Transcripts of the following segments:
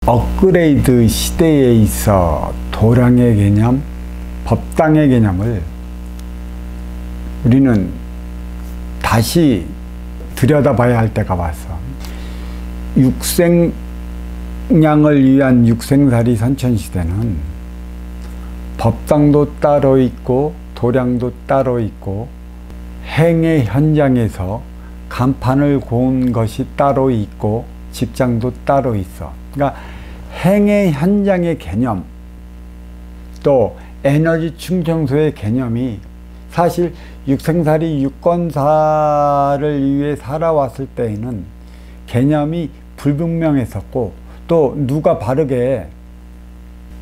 업그레이드 시대에 있어 도량의 개념, 법당의 개념을 우리는 다시 들여다봐야 할 때가 왔어. 육생량을 위한 육생살이 선천시대는 법당도 따로 있고 도량도 따로 있고 행의 현장에서 간판을 고운 것이 따로 있고 직장도 따로 있어. 그러니까 행의 현장의 개념, 또 에너지 충전소의 개념이 사실 육생살이 유권사를 위해 살아왔을 때에는 개념이 불분명했었고, 또 누가 바르게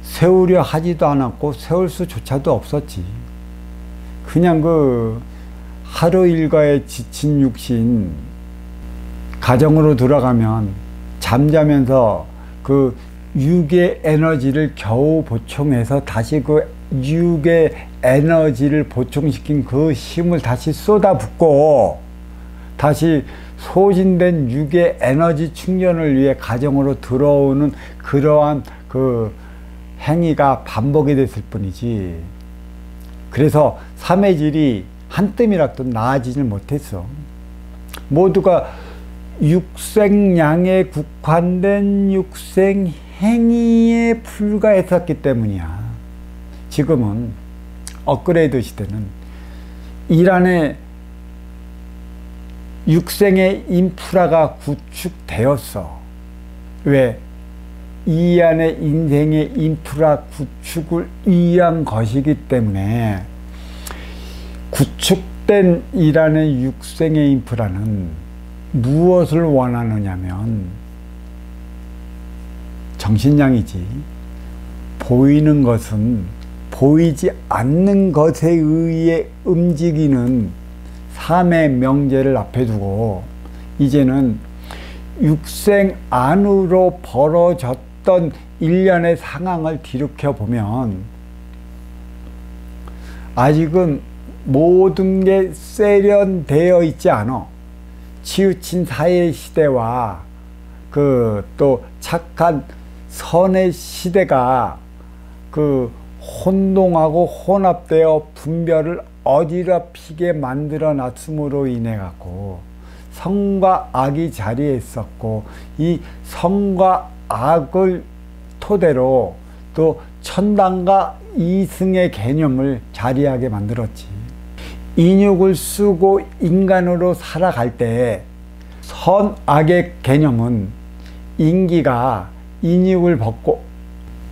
세우려 하지도 않았고 세울 수조차도 없었지. 그냥 그 하루 일과에 지친 육신, 가정으로 들어가면 잠자면서 그 육의 에너지를 겨우 보충해서 다시 그 육의 에너지를 보충시킨 그 힘을 다시 쏟아붓고 다시 소진된 육의 에너지 충전을 위해 가정으로 들어오는 그러한 그 행위가 반복이 됐을 뿐이지. 그래서 삼해질이 한뜸이라도 나아지질 못했어. 모두가 육생량에 국한된 육생행위에 불과했었기 때문이야. 지금은 업그레이드 시대는 일 안에 육생의 인프라가 구축되었어. 왜? 이 안에 인생의 인프라 구축을 위한 것이기 때문에 구축된 일 안의 육생의 인프라는 무엇을 원하느냐면 정신량이지. 보이는 것은 보이지 않는 것에 의해 움직이는 삶의 명제를 앞에 두고 이제는 육생 안으로 벌어졌던 일련의 상황을 뒤룩해보면 아직은 모든 게 세련되어 있지 않아. 치우친 사회 시대와 그 또 착한 선의 시대가 그 혼동하고 혼합되어 분별을 어지럽히게 만들어 놨음으로 인해 갖고 성과 악이 자리했었고, 이 성과 악을 토대로 또 천당과 이승의 개념을 자리하게 만들었지. 인육을 쓰고 인간으로 살아갈 때 선악의 개념은 인기가 인육을 벗고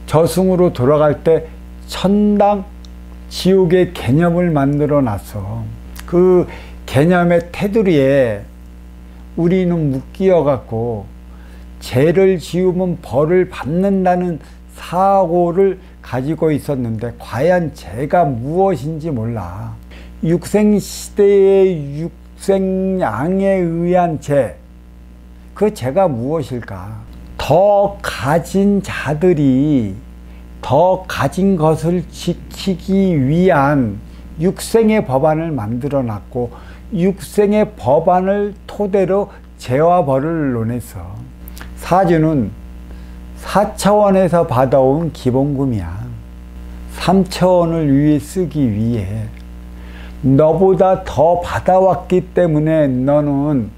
저승으로 돌아갈 때 천당 지옥의 개념을 만들어 놨어. 그 개념의 테두리에 우리는 묶여 갖고 죄를 지으면 벌을 받는다는 사고를 가지고 있었는데 과연 죄가 무엇인지 몰라. 육생시대의 육생량에 의한 죄, 그 죄가 무엇일까? 더 가진 자들이 더 가진 것을 지키기 위한 육생의 법안을 만들어 놨고, 육생의 법안을 토대로 죄와 벌을 논했어. 사주는 4차원에서 받아온 기본금이야. 3차원을 위해 쓰기 위해 너보다 더 받아왔기 때문에 너는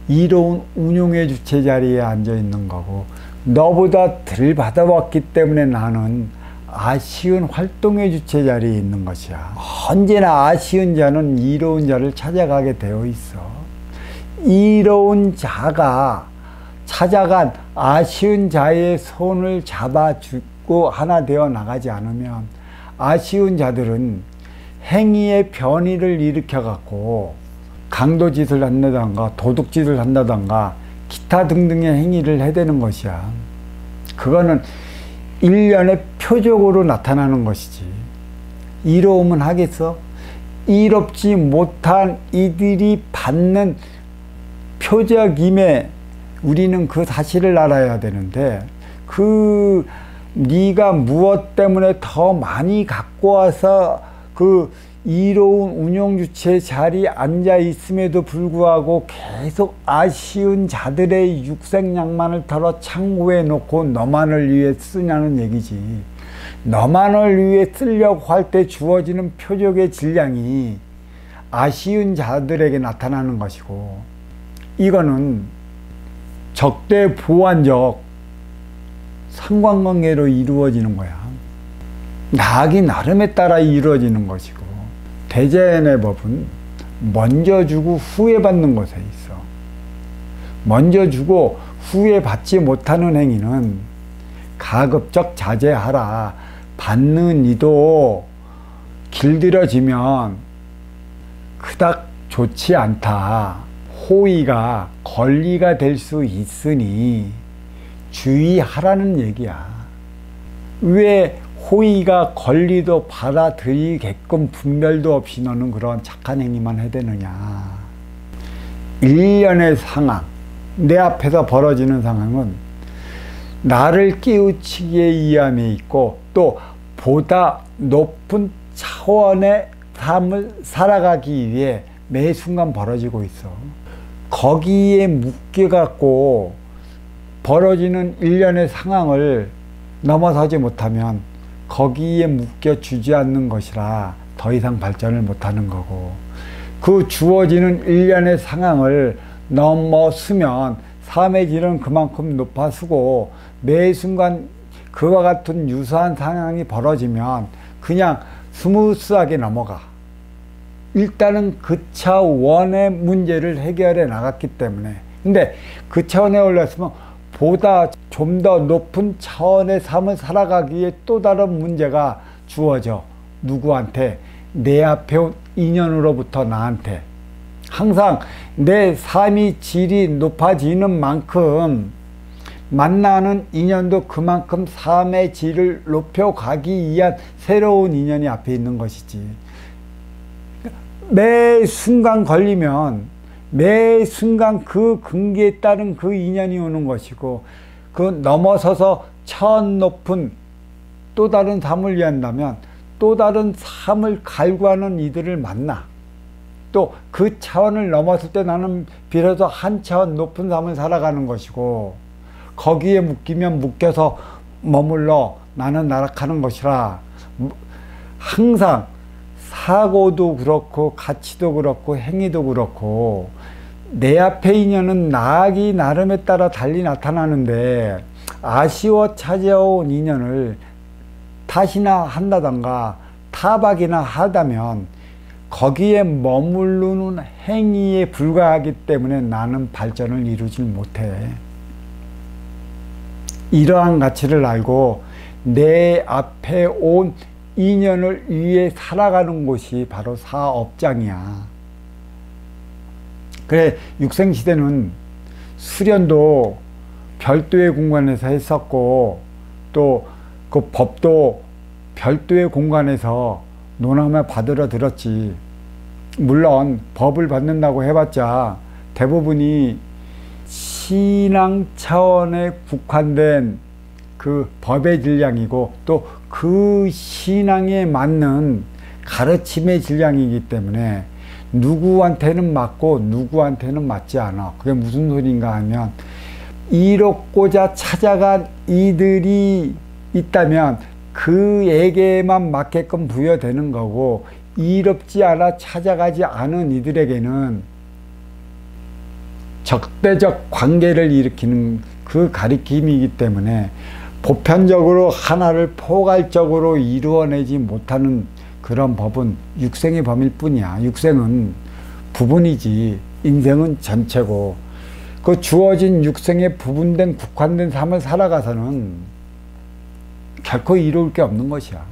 이로운 운용의 주체 자리에 앉아 있는 거고, 너보다 덜 받아왔기 때문에 나는 아쉬운 활동의 주체 자리에 있는 것이야. 언제나 아쉬운 자는 이로운 자를 찾아가게 되어 있어. 이로운 자가 찾아간 아쉬운 자의 손을 잡아주고 하나 되어 나가지 않으면 아쉬운 자들은 행위의 변이를 일으켜 갖고 강도짓을 한다던가 도둑짓을 한다던가 기타 등등의 행위를 해대는 것이야. 그거는 일련의 표적으로 나타나는 것이지. 이로움은 하겠어? 이롭지 못한 이들이 받는 표적임에 우리는 그 사실을 알아야 되는데, 네가 무엇 때문에 더 많이 갖고 와서 그 이로운 운영주체 자리에 앉아 있음에도 불구하고 계속 아쉬운 자들의 육생양만을 털어 창고에 놓고 너만을 위해 쓰냐는 얘기지. 너만을 위해 쓰려고 할 때 주어지는 표적의 질량이 아쉬운 자들에게 나타나는 것이고, 이거는 적대보완적 상관관계로 이루어지는 거야. 나하기 나름에 따라 이루어지는 것이고, 대자연의 법은 먼저 주고 후에 받는 것에 있어. 먼저 주고 후에 받지 못하는 행위는 가급적 자제하라. 받는 이도 길들여지면 그닥 좋지 않다. 호의가 권리가 될 수 있으니 주의하라는 얘기야. 왜 호의가 권리도 받아들이게끔 분별도 없이 너는 그런 착한 행위만 해대느냐. 일련의 상황, 내 앞에서 벌어지는 상황은 나를 깨우치기에 의함이 있고, 또 보다 높은 차원의 삶을 살아가기 위해 매 순간 벌어지고 있어. 거기에 묶여갖고 벌어지는 일련의 상황을 넘어서지 못하면 거기에 묶여 주저앉는 것이라 더 이상 발전을 못하는 거고, 그 주어지는 일련의 상황을 넘어서면 삶의 질은 그만큼 높아지고, 매 순간 그와 같은 유사한 상황이 벌어지면 그냥 스무스하게 넘어가. 일단은 그 차원의 문제를 해결해 나갔기 때문에. 근데 그 차원에 올랐으면 보다 좀 더 높은 차원의 삶을 살아가기에 또 다른 문제가 주어져. 누구한테? 내 앞에 온 인연으로부터 나한테. 항상 내 삶의 질이 높아지는 만큼 만나는 인연도 그만큼 삶의 질을 높여가기 위한 새로운 인연이 앞에 있는 것이지. 매 순간 걸리면 매 순간 그 근기에 따른 그 인연이 오는 것이고, 그 넘어서서 차원 높은 또 다른 삶을 위한다면 또 다른 삶을 갈구하는 이들을 만나. 또 그 차원을 넘었을 때 나는 비로소 한 차원 높은 삶을 살아가는 것이고, 거기에 묶이면 묶여서 머물러 나는 나락하는 것이라. 항상 사고도 그렇고 가치도 그렇고 행위도 그렇고 내 앞의 인연은 나아기 나름에 따라 달리 나타나는데, 아쉬워 찾아온 인연을 탓이나 한다던가 타박이나 하다면 거기에 머무르는 행위에 불과하기 때문에 나는 발전을 이루질 못해. 이러한 가치를 알고 내 앞에 온 인연을 위해 살아가는 곳이 바로 사업장이야. 그래, 육생시대는 수련도 별도의 공간에서 했었고, 또 그 법도 별도의 공간에서 논함을 받으러 들었지. 물론 법을 받는다고 해봤자 대부분이 신앙 차원에 국한된 그 법의 질량이고, 또 그 신앙에 맞는 가르침의 질량이기 때문에 누구한테는 맞고 누구한테는 맞지 않아. 그게 무슨 소린가 하면, 이롭고자 찾아간 이들이 있다면 그에게만 맞게끔 부여되는 거고, 이롭지 않아 찾아가지 않은 이들에게는 적대적 관계를 일으키는 그 가리킴이기 때문에 보편적으로 하나를 포괄적으로 이루어내지 못하는 그런 법은 육생의 범일 뿐이야. 육생은 부분이지 인생은 전체고, 그 주어진 육생의 부분된 국한된 삶을 살아가서는 결코 이룰 게 없는 것이야.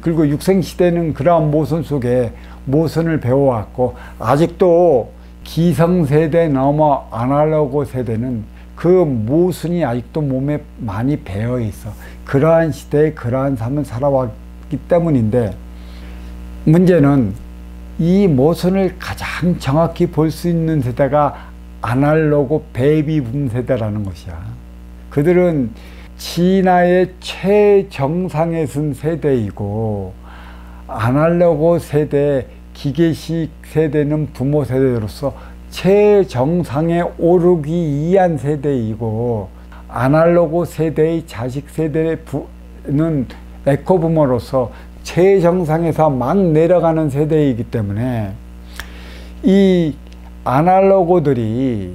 그리고 육생시대는 그러한 모순 속에 모순을 배워왔고, 아직도 기성세대 넘어 아날로그 세대는 그 모순이 아직도 몸에 많이 배어 있어. 그러한 시대에 그러한 삶을 살아왔기 때문인데, 문제는 이 모순을 가장 정확히 볼 수 있는 세대가 아날로그 베이비붐 세대라는 것이야. 그들은 진화의 최정상에 선 세대이고, 아날로그 세대, 기계식 세대는 부모 세대로서 최정상에 오르기 위한 세대이고, 아날로그 세대의 자식 세대는 에코부모로서 최정상에서 막 내려가는 세대이기 때문에, 이 아날로그들이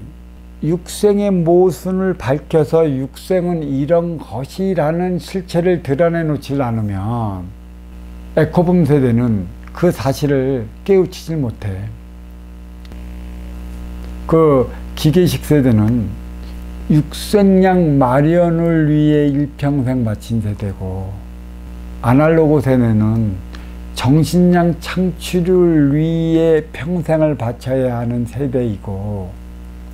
육생의 모순을 밝혀서 육생은 이런 것이라는 실체를 드러내 놓지 않으면 에코붐 세대는 그 사실을 깨우치질 못해. 그 기계식 세대는 육생량 마련을 위해 일평생 바친 세대고, 아날로그 세대는 정신량 창출을 위해 평생을 바쳐야 하는 세대이고,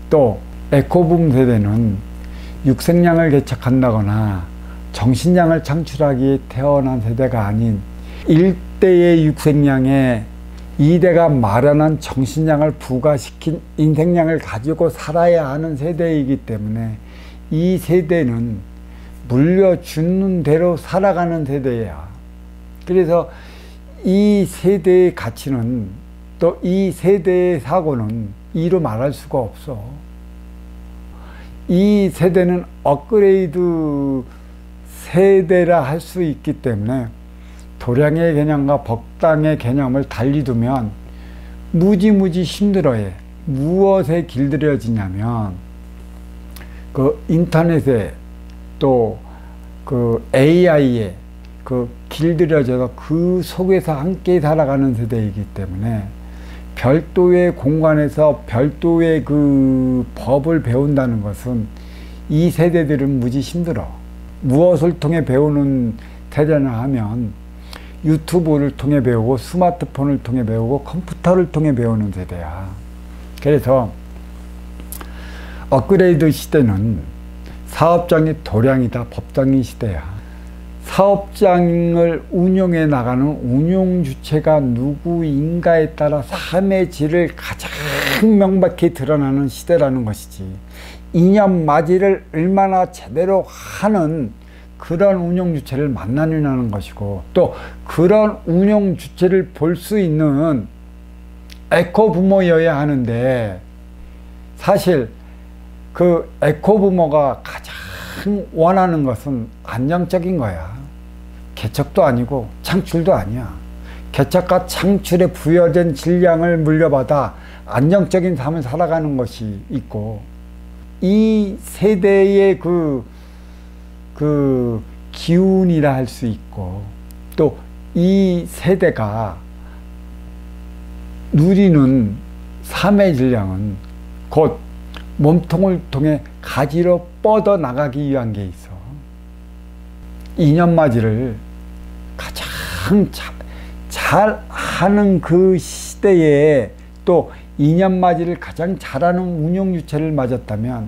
또 에코붐 세대는 육생량을 개척한다거나 정신량을 창출하기에 태어난 세대가 아닌 1대의 육생량에 2대가 마련한 정신량을 부과시킨 인생량을 가지고 살아야 하는 세대이기 때문에, 이 세대는 물려주는 대로 살아가는 세대야. 그래서 이 세대의 가치는, 또 이 세대의 사고는 이루 말할 수가 없어. 이 세대는 업그레이드 세대라 할 수 있기 때문에, 도량의 개념과 법당의 개념을 달리 두면 무지무지 힘들어해. 무엇에 길들여지냐면, 그 인터넷에, 또 그 AI에 길들여져서 그 속에서 함께 살아가는 세대이기 때문에, 별도의 공간에서 별도의 그 법을 배운다는 것은 이 세대들은 무지 힘들어. 무엇을 통해 배우는 세대냐 하면, 유튜브를 통해 배우고, 스마트폰을 통해 배우고, 컴퓨터를 통해 배우는 세대야. 그래서 업그레이드 시대는 사업장이 도량이다, 법당이 시대야. 사업장을 운영해 나가는 운용 주체가 누구인가에 따라 삶의 질을 가장 명백히 드러나는 시대라는 것이지, 이념 맞이를 얼마나 제대로 하는 그런 운용 주체를 만나느냐는 것이고, 또 그런 운용 주체를 볼 수 있는 에코 부모여야 하는데, 사실 그 에코 부모가 가장 원하는 것은 안정적인 거야. 개척도 아니고 창출도 아니야. 개척과 창출에 부여된 질량을 물려받아 안정적인 삶을 살아가는 것이 있고, 이 세대의 그 기운이라 할 수 있고, 또 이 세대가 누리는 삶의 질량은 곧 몸통을 통해 가지로 뻗어 나가기 위한 게 있어. 이념맞이를 가장 잘 하는 그 시대에, 또 이념맞이를 가장 잘하는 운용주체를 맞았다면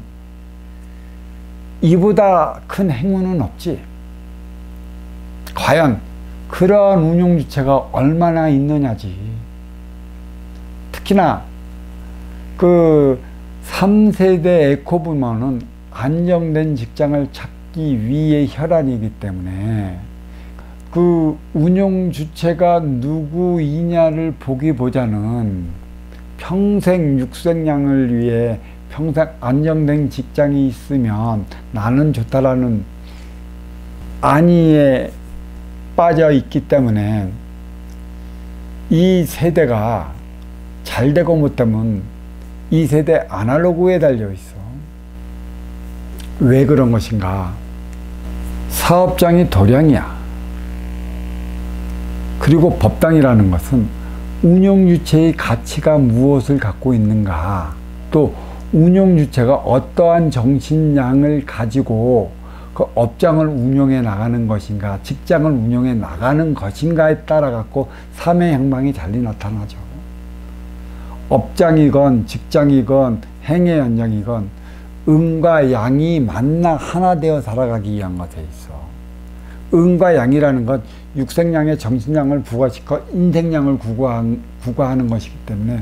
이보다 큰 행운은 없지. 과연 그런 운용주체가 얼마나 있느냐지. 특히나 그 3세대 에코부모는 안정된 직장을 찾기 위해 혈안이기 때문에, 그 운용주체가 누구이냐를 보기보다는 평생 육생량을 위해 평생 안정된 직장이 있으면 나는 좋다라는 안위에 빠져 있기 때문에, 이 세대가 잘 되고 못하면 이 세대 아날로그에 달려 있어. 왜 그런 것인가? 사업장이 도량이야. 그리고 법당이라는 것은 운용주체의 가치가 무엇을 갖고 있는가, 또 운용주체가 어떠한 정신량을 가지고 그 업장을 운영해 나가는 것인가, 직장을 운영해 나가는 것인가에 따라 갖고 삶의 향방이 달리 나타나죠. 업장이건 직장이건 행의 연장이건 음과 양이 만나 하나 되어 살아가기 위한 것에 있어. 음과 양이라는 것, 육생량의 정신량을 부과시켜 인생량을 구가하는 것이기 때문에,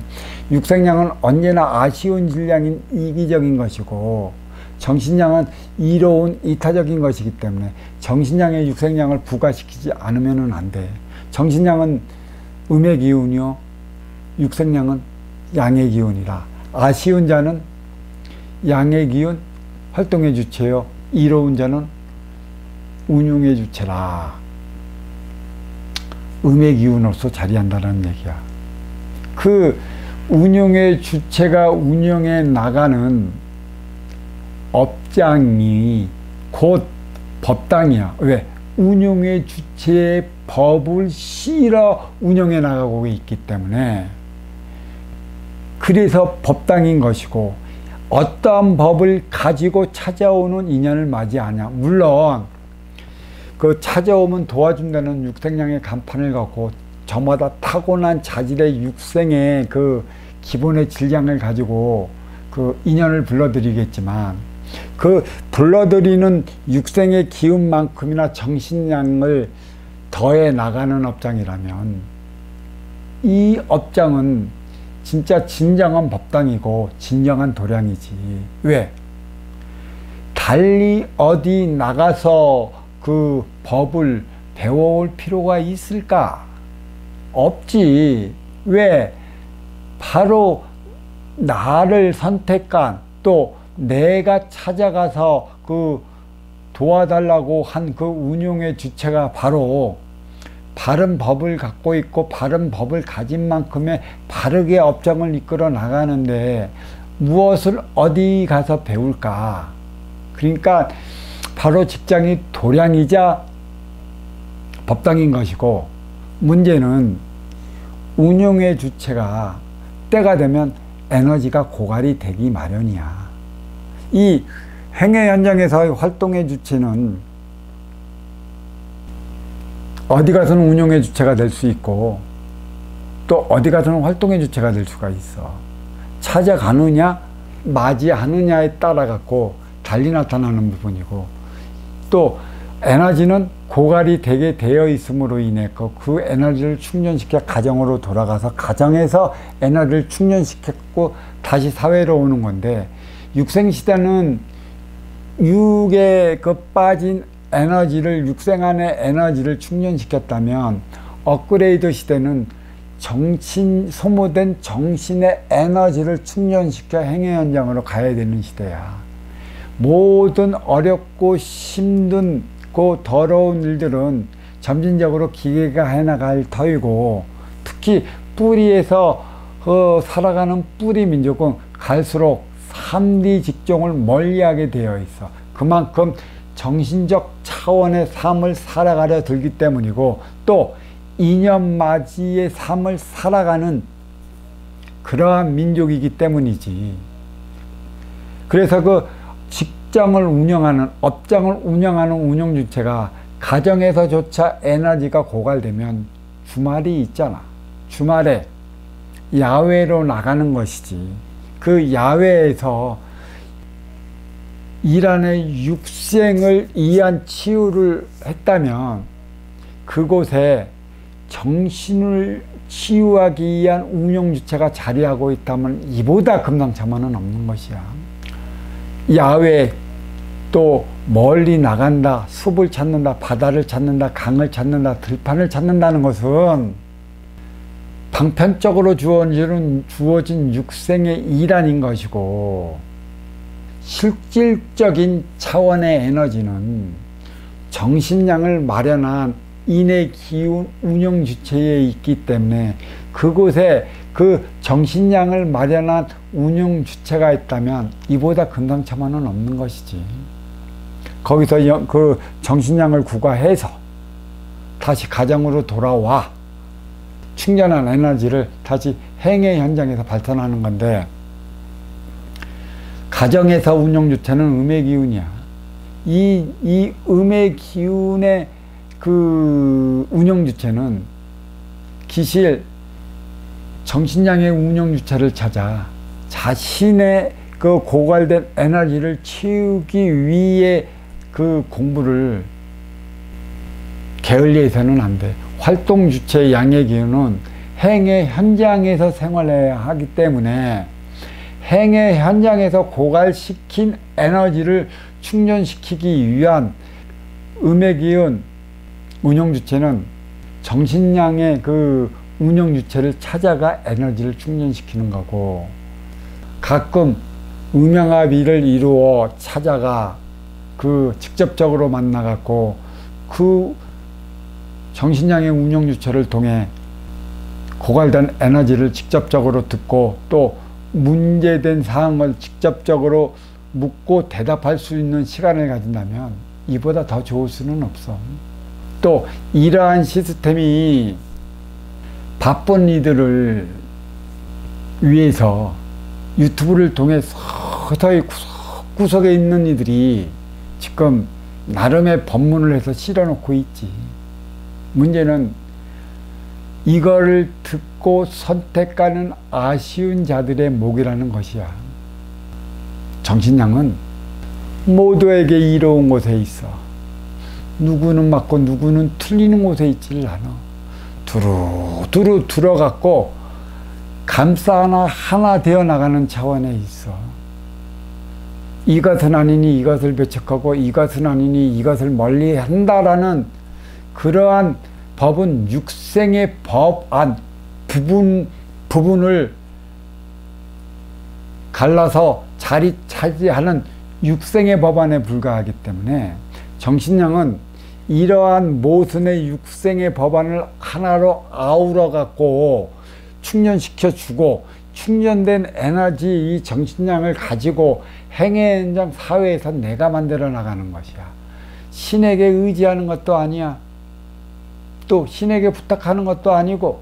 육생량은 언제나 아쉬운 질량인 이기적인 것이고, 정신량은 이로운 이타적인 것이기 때문에 정신량의 육생량을 부과시키지 않으면 안 돼. 정신량은 음의 기운이요, 육생양은 양의 기운이라. 아쉬운 자는 양의 기운, 활동의 주체요, 이로운 자는 운용의 주체라. 음의 기운으로서 자리한다는 얘기야. 그 운용의 주체가 운영해 나가는 업장이 곧 법당이야. 왜? 운용의 주체의 법을 실어 운영해 나가고 있기 때문에, 그래서 법당인 것이고, 어떠한 법을 가지고 찾아오는 인연을 맞이하냐. 물론 그 찾아오면 도와준다는 육생양의 간판을 갖고 저마다 타고난 자질의 육생의 그 기본의 질량을 가지고 그 인연을 불러들이겠지만, 그 불러들이는 육생의 기운만큼이나 정신량을 더해 나가는 업장이라면, 이 업장은 진짜 진정한 법당이고 진정한 도량이지. 왜? 달리 어디 나가서 그 법을 배워올 필요가 있을까? 없지. 왜? 바로 나를 선택한, 또 내가 찾아가서 그 도와달라고 한 그 운용의 주체가 바로 바른 법을 갖고 있고 바른 법을 가진 만큼의 바르게 업장을 이끌어 나가는데 무엇을 어디 가서 배울까? 그러니까 바로 직장이 도량이자 법당인 것이고, 문제는 운용의 주체가 때가 되면 에너지가 고갈이 되기 마련이야. 이 행의 현장에서의 활동의 주체는 어디 가서는 운용의 주체가 될 수 있고, 또 어디 가서는 활동의 주체가 될 수가 있어. 찾아가느냐 맞이하느냐에 따라 갖고 달리 나타나는 부분이고, 또 에너지는 고갈이 되게 되어 있음으로 인해 그 에너지를 충전시켜 가정으로 돌아가서 가정에서 에너지를 충전시켰고 다시 사회로 오는 건데, 육생시대는 육에 그 빠진 에너지를, 육생 안의 에너지를 충전시켰다면, 업그레이드 시대는 소모된 정신의 에너지를 충전시켜 행의 현장으로 가야 되는 시대야. 모든 어렵고 힘든고 더러운 일들은 점진적으로 기계가 해나갈 터이고, 특히 뿌리에서 살아가는 뿌리 민족은 갈수록 3D 직종을 멀리하게 되어 있어. 그만큼 정신적 차원의 삶을 살아가려 들기 때문이고, 또 이념맞이의 삶을 살아가는 그러한 민족이기 때문이지. 그래서 그 직장을 운영하는, 업장을 운영하는 운영주체가 가정에서조차 에너지가 고갈되면 주말이 있잖아. 주말에 야외로 나가는 것이지. 그 야외에서 일안의 육생을 이한 치유를 했다면, 그곳에 정신을 치유하기 위한 운영주체가 자리하고 있다면 이보다 금상첨화는 없는 것이야. 야외, 또 멀리 나간다, 숲을 찾는다, 바다를 찾는다, 강을 찾는다, 들판을 찾는다는 것은 방편적으로 주어진 육생의 일환인 것이고, 실질적인 차원의 에너지는 정신량을 마련한 인의 기운 운영 주체에 있기 때문에, 그곳에 그 정신량을 마련한 운영 주체가 있다면 이보다 금상첨화는 없는 것이지. 거기서 그 정신량을 구가해서 다시 가정으로 돌아와 충전한 에너지를 다시 행의 현장에서 발산하는 건데, 가정에서 운영 주체는 음의 기운이야. 이 음의 기운의 그 운영 주체는 기실 정신량의 운영 주체를 찾아 자신의 그 고갈된 에너지를 채우기 위해 그 공부를 게을리해서는 안 돼. 활동 주체 양의 기운은 행의 현장에서 생활해야 하기 때문에, 행의 현장에서 고갈시킨 에너지를 충전시키기 위한 음의 기운 운용 주체는 정신량의 그 운영 주체를 찾아가 에너지를 충전시키는 거고, 가끔 음양합의를 이루어 찾아가 그 직접적으로 만나갖고 그 정신량의 운영 주체를 통해 고갈된 에너지를 직접적으로 듣고 또 문제된 사항을 직접적으로 묻고 대답할 수 있는 시간을 가진다면 이보다 더 좋을 수는 없어. 또 이러한 시스템이 바쁜 이들을 위해서 유튜브를 통해 서서히 구석구석에 있는 이들이 지금 나름의 법문을 해서 실어놓고 있지. 문제는 이거를 듣고 선택하는 아쉬운 자들의 목이라는 것이야. 정신량은 모두에게 이로운 곳에 있어. 누구는 맞고 누구는 틀리는 곳에 있지를 않아. 두루두루 들어갔고 감싸 하나 되어 나가는 차원에 있어. 이것은 아니니 이것을 배척하고 이것은 아니니 이것을 멀리 한다라는 그러한 법은 육생의 법안 부분을 갈라서 자리 차지하는 육생의 법안에 불과하기 때문에 정신량은 이러한 모순의 육생의 법안을 하나로 아우러 갖고 충전시켜 주고 충전된 에너지 이 정신량을 가지고 행의 현장 사회에서 내가 만들어 나가는 것이야. 신에게 의지하는 것도 아니야. 또 신에게 부탁하는 것도 아니고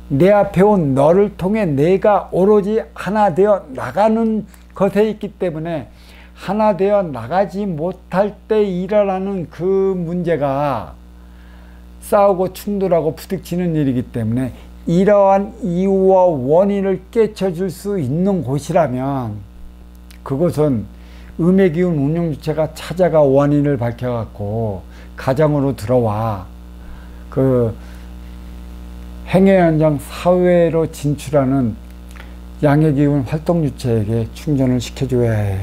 내 앞에 온 너를 통해 내가 오로지 하나 되어 나가는 것에 있기 때문에 하나 되어 나가지 못할 때 일어나는 그 문제가 싸우고 충돌하고 부딪히는 일이기 때문에 이러한 이유와 원인을 깨쳐줄 수 있는 곳이라면 그것은 음의 기운 운영주체가 찾아가 원인을 밝혀갖고 가정으로 들어와 그 행의 현장 사회로 진출하는 양의 기운 활동주체에게 충전을 시켜줘야 해.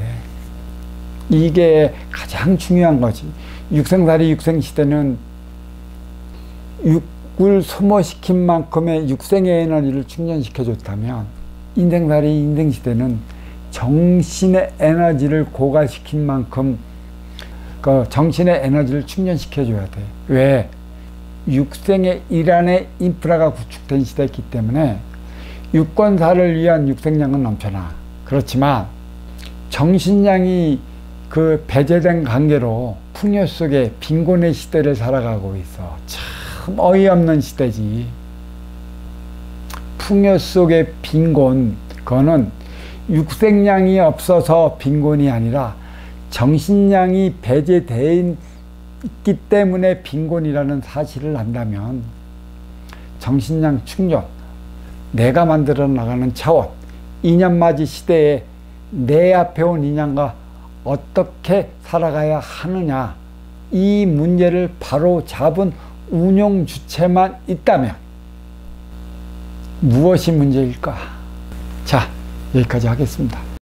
이게 가장 중요한 거지. 육생살이 육생시대는 육을 소모시킨 만큼의 육생의 에너지를 충전시켜줬다면 인생살이 인생시대는 정신의 에너지를 고갈시킨 만큼 그 정신의 에너지를 충전시켜줘야 돼. 왜? 육생의 일환의 인프라가 구축된 시대이기 때문에 육권사를 위한 육생량은 넘쳐나. 그렇지만 정신량이 그 배제된 관계로 풍요 속에 빈곤의 시대를 살아가고 있어. 참 어이없는 시대지. 풍요 속의 빈곤, 그거는 육생량이 없어서 빈곤이 아니라 정신량이 배제되어 있기 때문에 빈곤이라는 사실을 안다면 정신량 충전, 내가 만들어 나가는 차원, 인연맞이 시대에 내 앞에 온 인연과 어떻게 살아가야 하느냐, 이 문제를 바로 잡은 운용 주체만 있다면 무엇이 문제일까? 자, 여기까지 하겠습니다.